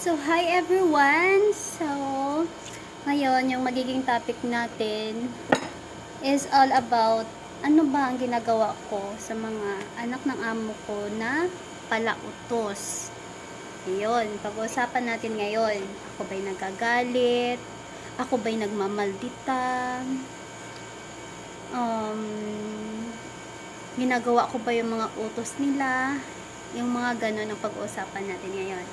So, hi everyone! So, ngayon, yung magiging topic natin is all about ano ba ang ginagawa ko sa mga anak ng amo ko na palautos. Ayun, pag-uusapan natin ngayon. Ako ba'y nagagalit? Ako ba'y nagmamaldita? Ginagawa ko ba yung mga utos nila? Yung mga ganun ang pag-uusapan natin ngayon.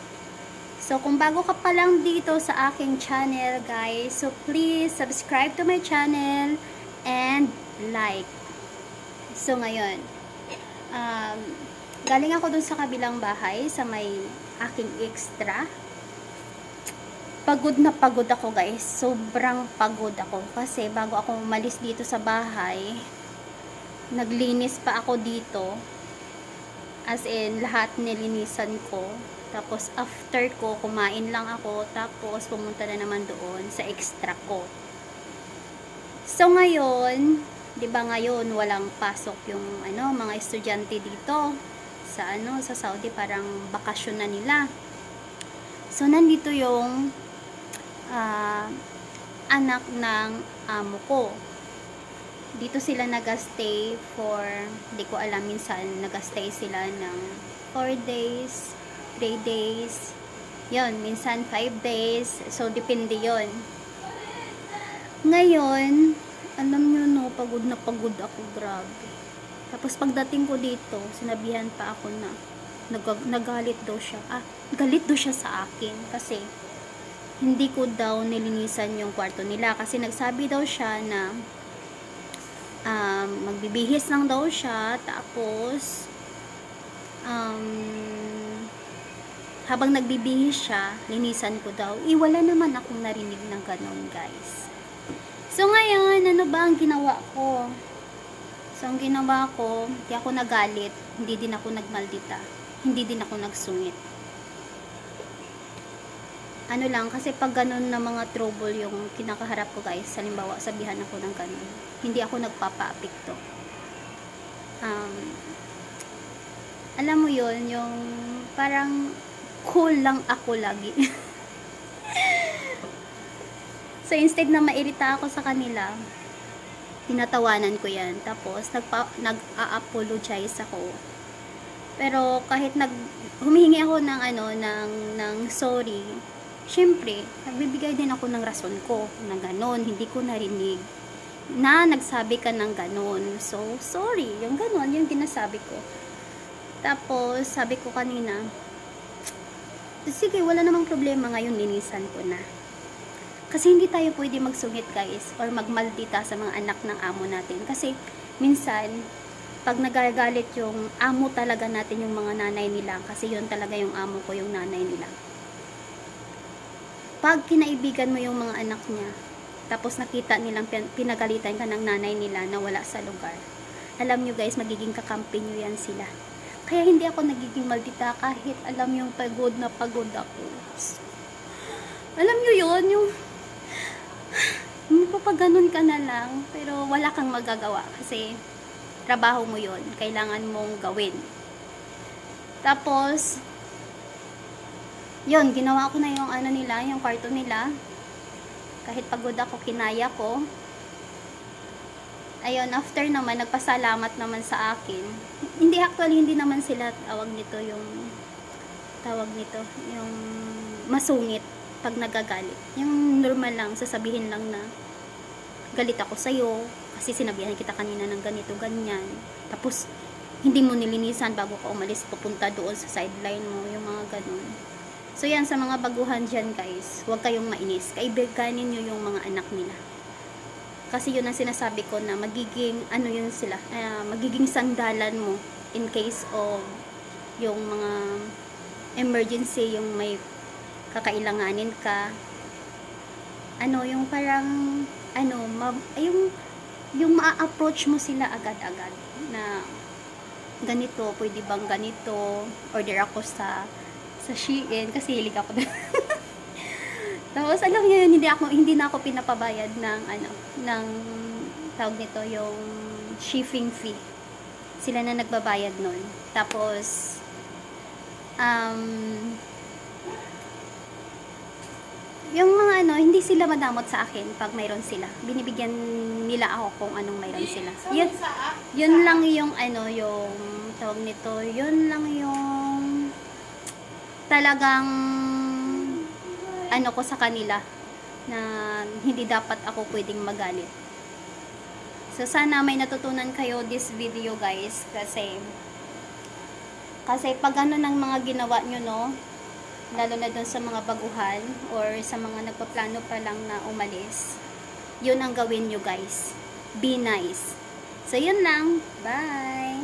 So, kung bago ka pa lang dito sa aking channel, guys, so please subscribe to my channel and like. So, ngayon, galing ako dun sa kabilang bahay, sa may aking extra. Pagod na pagod ako, guys. Sobrang pagod ako. Kasi bago ako umalis dito sa bahay, naglinis pa ako dito. As in, lahat nilinisan ko. Tapos, after ko, kumain lang ako. Tapos, pumunta na naman doon sa extra ko. So, ngayon, di ba ngayon, walang pasok yung, mga estudyante dito. Sa Saudi, parang bakasyon na nila. So, nandito yung anak ng amo ko. Dito sila nag-stay for, di ko alam, minsan nag-stay sila ng 4 days, 3 days, yon, minsan 5 days, so depende yon. Ngayon, alam nyo no, pagod na pagod ako, grabe. Tapos pagdating ko dito, sinabihan pa ako na nagalit daw siya. Galit daw siya sa akin kasi hindi ko daw nilinisan yung kwarto nila, kasi nagsabi daw siya na magbibihis lang daw siya, tapos habang nagbibihis siya, linisan ko daw. Wala naman akong narinig ng ganon, guys. So, ngayon, ano ba ang ginawa ko? So, ang ginawa ko, hindi ako nagalit, hindi din ako nagmaldita, hindi din ako nagsungit. Ano lang, kasi pag ganon na mga trouble yung kinakaharap ko, guys, halimbawa, sabihan ako ng ganon, hindi ako nagpapa-apekto. Alam mo yon, yung parang cool lang ako lagi. So, instead na mairita ako sa kanila, tinatawanan ko yan. Tapos, nag-a-apologize ako. Pero, kahit humihingi ako ng sorry, syempre, nagbibigay din ako ng rason ko na ganon, hindi ko narinig na nagsabi ka ng ganon. So, sorry, yung ganon, yung ginasabi ko. Tapos, sabi ko kanina, sige, wala namang problema, ngayon linisan ko na. Kasi hindi tayo pwede magsungit, guys, or magmaldita sa mga anak ng amo natin. Kasi, minsan, pag nagagalit yung amo talaga natin, yung mga nanay nila, kasi yun talaga yung amo ko, yung nanay nila. Pag kinaibigan mo yung mga anak niya, tapos nakita nilang pinagalitan ka ng nanay nila na wala sa lugar, alam nyo, guys, magiging kakampi nyo yan sila. Kaya hindi ako nagiging maldita kahit alam yung pagod na pagod ako. Alam nyo yun, yung pag ganun ka na lang, pero wala kang magagawa kasi trabaho mo yun, kailangan mong gawin. Tapos, yun, ginawa ko na yung nila, yung kwarto nila. Kahit pagod ako, kinaya ko. Ayun, after naman, nagpasalamat naman sa akin. Hindi naman sila tawag nito, yung masungit pag nagagalit. Yung normal lang, sasabihin lang na, galit ako sa'yo, kasi sinabihan kita kanina ng ganito, ganyan. Tapos, hindi mo nilinisan bago ka umalis, pupunta doon sa sideline mo, yung mga ganun. So, yan, sa mga baguhan dyan, guys, huwag kayong mainis. Kaibiganin nyo yung mga anak nila. Kasi yun ang sinasabi ko na magiging magiging sandalan mo in case of yung mga emergency, yung may kakailanganin ka. Yung parang yung ma-approach mo sila agad-agad na ganito, pwede bang ganito, order ako sa Shein kasi hilig ako doon. Tapos, alam niyo yun, hindi na ako pinapabayad ng tawag nito, yung shipping fee. Sila na nagbabayad nun. Tapos, yung mga ano, hindi sila madamot sa akin pag mayroon sila. Binibigyan nila ako kung anong mayroon sila. Yun lang yung ano, yung tawag nito, yun lang yung talagang ano ko sa kanila na hindi dapat ako pwedeng magalit. So sana may natutunan kayo this video guys, kasi pag ano ng mga ginawa nyo, no, lalo na dun sa mga baguhan or sa mga nagpaplano pa lang na umalis, yun ang gawin nyo guys. Be nice. So yun lang. Bye!